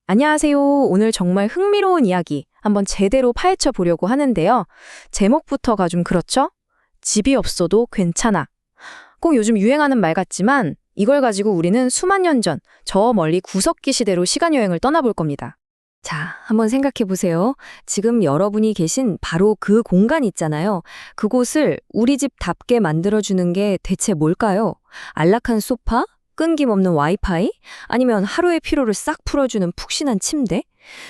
안녕하세요. 오늘 정말 흥미로운 이야기 한번 제대로 파헤쳐 보려고 하는데요. 제목부터가 좀 그렇죠? 집이 없어도 괜찮아. 꼭 요즘 유행하는 말 같지만 이걸 가지고 우리는 수만 년 전 저 멀리 구석기 시대로 시간여행을 떠나볼 겁니다. 자, 한번 생각해 보세요. 지금 여러분이 계신 바로 그 공간 있잖아요. 그곳을 우리 집답게 만들어주는 게 대체 뭘까요? 안락한 소파? 끊김없는 와이파이? 아니면 하루의 피로를 싹 풀어주는 푹신한 침대?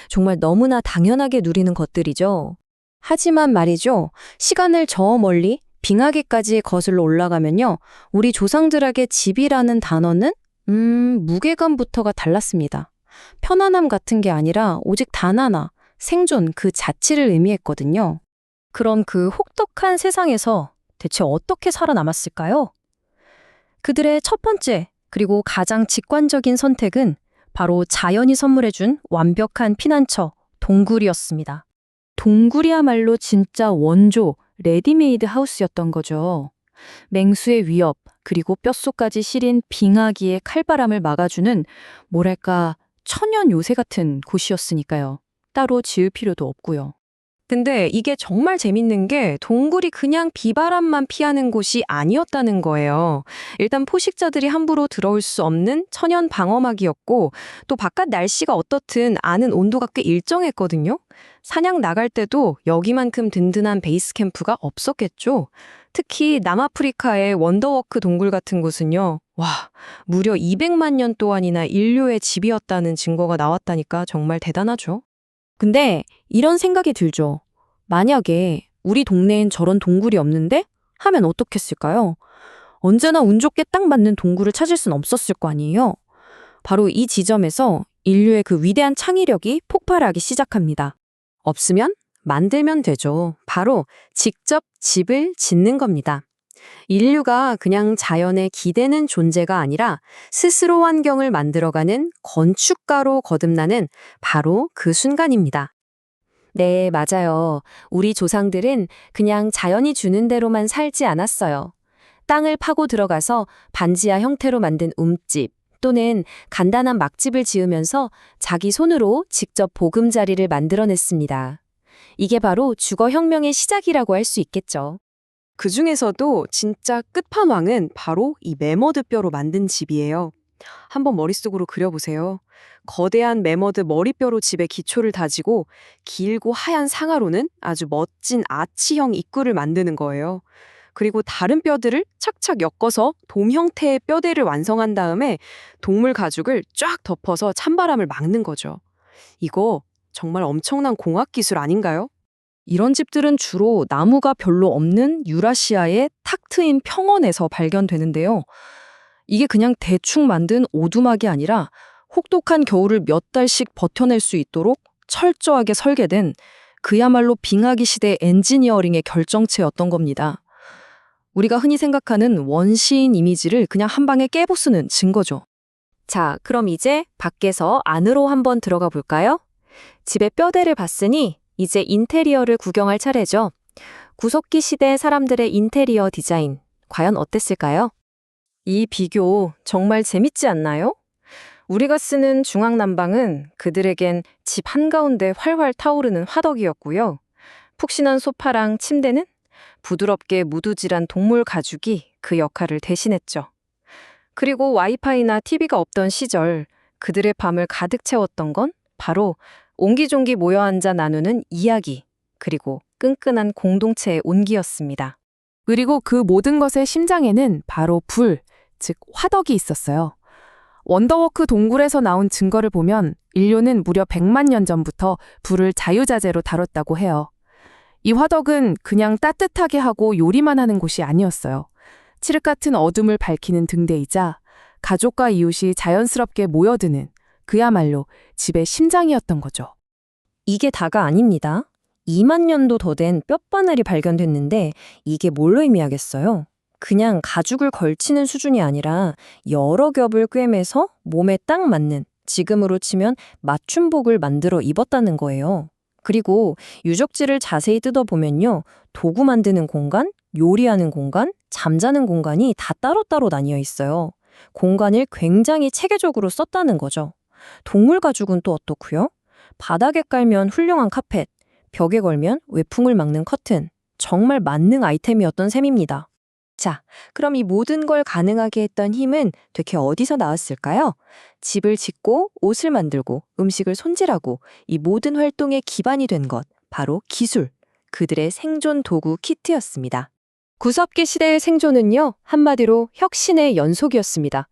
정말 너무나 당연하게 누리는 것들이죠. 하지만 말이죠. 시간을 저 멀리 빙하기까지 거슬러 올라가면요. 우리 조상들에게 집이라는 단어는 무게감부터가 달랐습니다. 편안함 같은 게 아니라 오직 단 하나, 생존 그 자체를 의미했거든요. 그럼 그 혹독한 세상에서 대체 어떻게 살아남았을까요? 그들의 첫 번째, 그리고 가장 직관적인 선택은 바로 자연이 선물해준 완벽한 피난처, 동굴이었습니다. 동굴이야말로 진짜 원조, 레디메이드 하우스였던 거죠. 맹수의 위협, 그리고 뼛속까지 시린 빙하기의 칼바람을 막아주는 뭐랄까 천연 요새 같은 곳이었으니까요. 따로 지을 필요도 없고요. 근데 이게 정말 재밌는 게 동굴이 그냥 비바람만 피하는 곳이 아니었다는 거예요. 일단 포식자들이 함부로 들어올 수 없는 천연 방어막이었고 또 바깥 날씨가 어떻든 아는 온도가 꽤 일정했거든요. 사냥 나갈 때도 여기만큼 든든한 베이스 캠프가 없었겠죠. 특히 남아프리카의 원더워크 동굴 같은 곳은요. 와, 무려 200만 년 동안이나 인류의 집이었다는 증거가 나왔다니까 정말 대단하죠. 근데 이런 생각이 들죠. 만약에 우리 동네엔 저런 동굴이 없는데? 하면 어떻겠을까요? 언제나 운 좋게 딱 맞는 동굴을 찾을 순 없었을 거 아니에요? 바로 이 지점에서 인류의 그 위대한 창의력이 폭발하기 시작합니다. 없으면 만들면 되죠. 바로 직접 집을 짓는 겁니다. 인류가 그냥 자연에 기대는 존재가 아니라 스스로 환경을 만들어가는 건축가로 거듭나는 바로 그 순간입니다. 네, 맞아요. 우리 조상들은 그냥 자연이 주는 대로만 살지 않았어요. 땅을 파고 들어가서 반지하 형태로 만든 움집 또는 간단한 막집을 지으면서 자기 손으로 직접 보금자리를 만들어냈습니다. 이게 바로 주거혁명의 시작이라고 할 수 있겠죠. 그 중에서도 진짜 끝판왕은 바로 이 매머드 뼈로 만든 집이에요. 한번 머릿속으로 그려보세요. 거대한 매머드 머리뼈로 집의 기초를 다지고 길고 하얀 상하로는 아주 멋진 아치형 입구를 만드는 거예요. 그리고 다른 뼈들을 착착 엮어서 돔 형태의 뼈대를 완성한 다음에 동물 가죽을 쫙 덮어서 찬바람을 막는 거죠. 이거 정말 엄청난 공학 기술 아닌가요? 이런 집들은 주로 나무가 별로 없는 유라시아의 탁 트인 평원에서 발견되는데요. 이게 그냥 대충 만든 오두막이 아니라 혹독한 겨울을 몇 달씩 버텨낼 수 있도록 철저하게 설계된 그야말로 빙하기 시대 엔지니어링의 결정체였던 겁니다. 우리가 흔히 생각하는 원시인 이미지를 그냥 한 방에 깨부수는 증거죠. 자, 그럼 이제 밖에서 안으로 한번 들어가 볼까요? 집의 뼈대를 봤으니 이제 인테리어를 구경할 차례죠. 구석기 시대 사람들의 인테리어 디자인, 과연 어땠을까요? 이 비교 정말 재밌지 않나요? 우리가 쓰는 중앙난방은 그들에겐 집 한가운데 활활 타오르는 화덕이었고요. 푹신한 소파랑 침대는 부드럽게 무두질한 동물 가죽이 그 역할을 대신했죠. 그리고 와이파이나 TV가 없던 시절 그들의 밤을 가득 채웠던 건 바로 옹기종기 모여 앉아 나누는 이야기, 그리고 끈끈한 공동체의 온기였습니다. 그리고 그 모든 것의 심장에는 바로 불, 즉 화덕이 있었어요. 원더워크 동굴에서 나온 증거를 보면 인류는 무려 100만 년 전부터 불을 자유자재로 다뤘다고 해요. 이 화덕은 그냥 따뜻하게 하고 요리만 하는 곳이 아니었어요. 칠흑 같은 어둠을 밝히는 등대이자 가족과 이웃이 자연스럽게 모여드는 그야말로 집의 심장이었던 거죠. 이게 다가 아닙니다. 2만 년도 더 된 뼈바늘이 발견됐는데 이게 뭘 의미하겠어요? 그냥 가죽을 걸치는 수준이 아니라 여러 겹을 꿰매서 몸에 딱 맞는, 지금으로 치면 맞춤복을 만들어 입었다는 거예요. 그리고 유적지를 자세히 뜯어보면요. 도구 만드는 공간, 요리하는 공간, 잠자는 공간이 다 따로따로 나뉘어 있어요. 공간을 굉장히 체계적으로 썼다는 거죠. 동물 가죽은 또 어떻고요? 바닥에 깔면 훌륭한 카펫, 벽에 걸면 외풍을 막는 커튼. 정말 만능 아이템이었던 셈입니다. 자, 그럼 이 모든 걸 가능하게 했던 힘은 도대체 어디서 나왔을까요? 집을 짓고 옷을 만들고 음식을 손질하고 이 모든 활동의 기반이 된 것, 바로 기술, 그들의 생존 도구 키트였습니다. 구석기 시대의 생존은요, 한마디로 혁신의 연속이었습니다.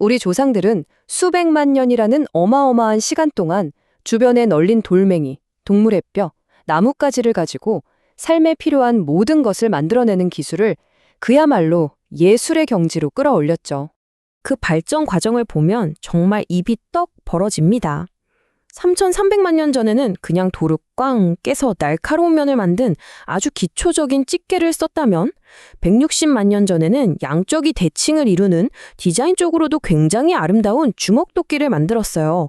우리 조상들은 수백만 년이라는 어마어마한 시간 동안 주변에 널린 돌멩이, 동물의 뼈, 나뭇가지를 가지고 삶에 필요한 모든 것을 만들어내는 기술을 그야말로 예술의 경지로 끌어올렸죠. 그 발전 과정을 보면 정말 입이 떡 벌어집니다. 3,300만 년 전에는 그냥 돌을 꽝 깨서 날카로운 면을 만든 아주 기초적인 찌개를 썼다면 160만 년 전에는 양쪽이 대칭을 이루는 디자인적으로도 굉장히 아름다운 주먹도끼를 만들었어요.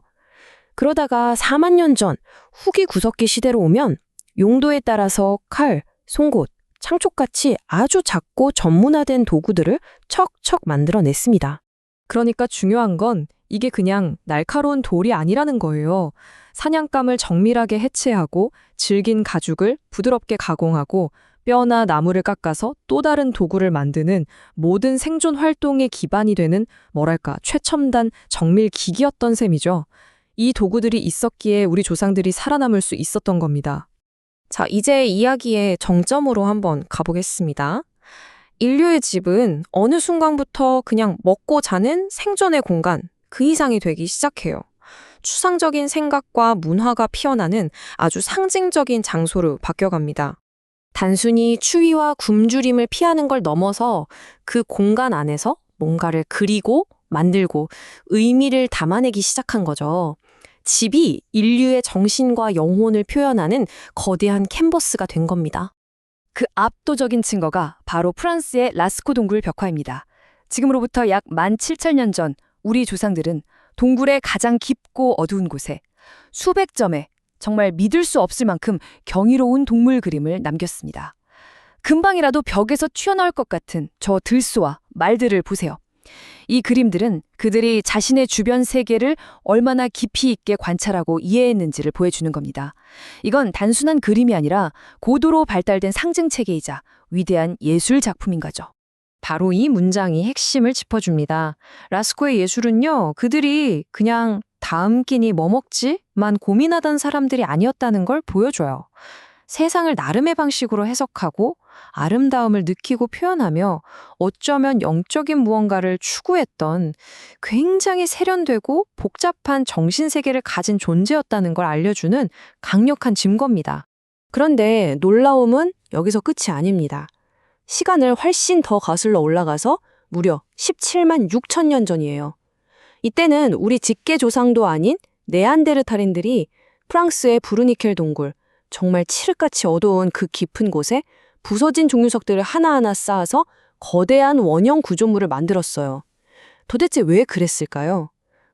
그러다가 4만 년 전 후기 구석기 시대로 오면 용도에 따라서 칼, 송곳, 창촉같이 아주 작고 전문화된 도구들을 척척 만들어냈습니다. 그러니까 중요한 건 이게 그냥 날카로운 돌이 아니라는 거예요. 사냥감을 정밀하게 해체하고 질긴 가죽을 부드럽게 가공하고 뼈나 나무를 깎아서 또 다른 도구를 만드는 모든 생존 활동의 기반이 되는 뭐랄까 최첨단 정밀 기기였던 셈이죠. 이 도구들이 있었기에 우리 조상들이 살아남을 수 있었던 겁니다. 자, 이제 이야기의 정점으로 한번 가보겠습니다. 인류의 집은 어느 순간부터 그냥 먹고 자는 생존의 공간, 그 이상이 되기 시작해요. 추상적인 생각과 문화가 피어나는 아주 상징적인 장소로 바뀌어갑니다. 단순히 추위와 굶주림을 피하는 걸 넘어서 그 공간 안에서 뭔가를 그리고 만들고 의미를 담아내기 시작한 거죠. 집이 인류의 정신과 영혼을 표현하는 거대한 캔버스가 된 겁니다. 그 압도적인 증거가 바로 프랑스의 라스코 동굴 벽화입니다. 지금으로부터 약 17,000년 전 우리 조상들은 동굴의 가장 깊고 어두운 곳에 수백 점의 정말 믿을 수 없을 만큼 경이로운 동물 그림을 남겼습니다. 금방이라도 벽에서 튀어나올 것 같은 저 들소와 말들을 보세요. 이 그림들은 그들이 자신의 주변 세계를 얼마나 깊이 있게 관찰하고 이해했는지를 보여주는 겁니다. 이건 단순한 그림이 아니라 고도로 발달된 상징체계이자 위대한 예술 작품인 거죠. 바로 이 문장이 핵심을 짚어줍니다. 라스코의 예술은요, 그들이 그냥 다음 끼니 뭐 먹지?만 고민하던 사람들이 아니었다는 걸 보여줘요. 세상을 나름의 방식으로 해석하고 아름다움을 느끼고 표현하며 어쩌면 영적인 무언가를 추구했던 굉장히 세련되고 복잡한 정신세계를 가진 존재였다는 걸 알려주는 강력한 증거입니다. 그런데 놀라움은 여기서 끝이 아닙니다. 시간을 훨씬 더 거슬러 올라가서 무려 17만 6천 년 전이에요. 이때는 우리 직계 조상도 아닌 네안데르탈인들이 프랑스의 브루니켈 동굴, 정말 칠흑같이 어두운 그 깊은 곳에 부서진 종유석들을 하나하나 쌓아서 거대한 원형 구조물을 만들었어요. 도대체 왜 그랬을까요?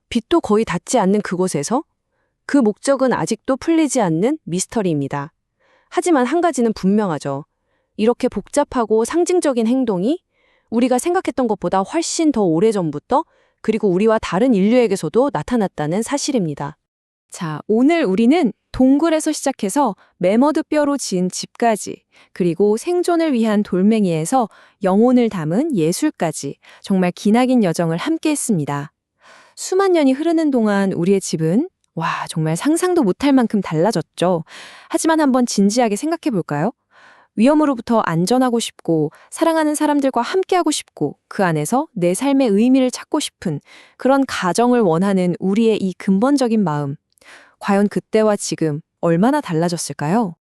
빛도 거의 닿지 않는 그곳에서? 그 목적은 아직도 풀리지 않는 미스터리입니다. 하지만 한 가지는 분명하죠. 이렇게 복잡하고 상징적인 행동이 우리가 생각했던 것보다 훨씬 더 오래전부터 그리고 우리와 다른 인류에게서도 나타났다는 사실입니다. 자, 오늘 우리는 동굴에서 시작해서 매머드 뼈로 지은 집까지, 그리고 생존을 위한 돌멩이에서 영혼을 담은 예술까지 정말 기나긴 여정을 함께 했습니다. 수만 년이 흐르는 동안 우리의 집은 정말 상상도 못할 만큼 달라졌죠. 하지만 한번 진지하게 생각해 볼까요? 위험으로부터 안전하고 싶고 사랑하는 사람들과 함께하고 싶고 그 안에서 내 삶의 의미를 찾고 싶은 그런 가정을 원하는 우리의 이 근본적인 마음. 과연 그때와 지금 얼마나 달라졌을까요?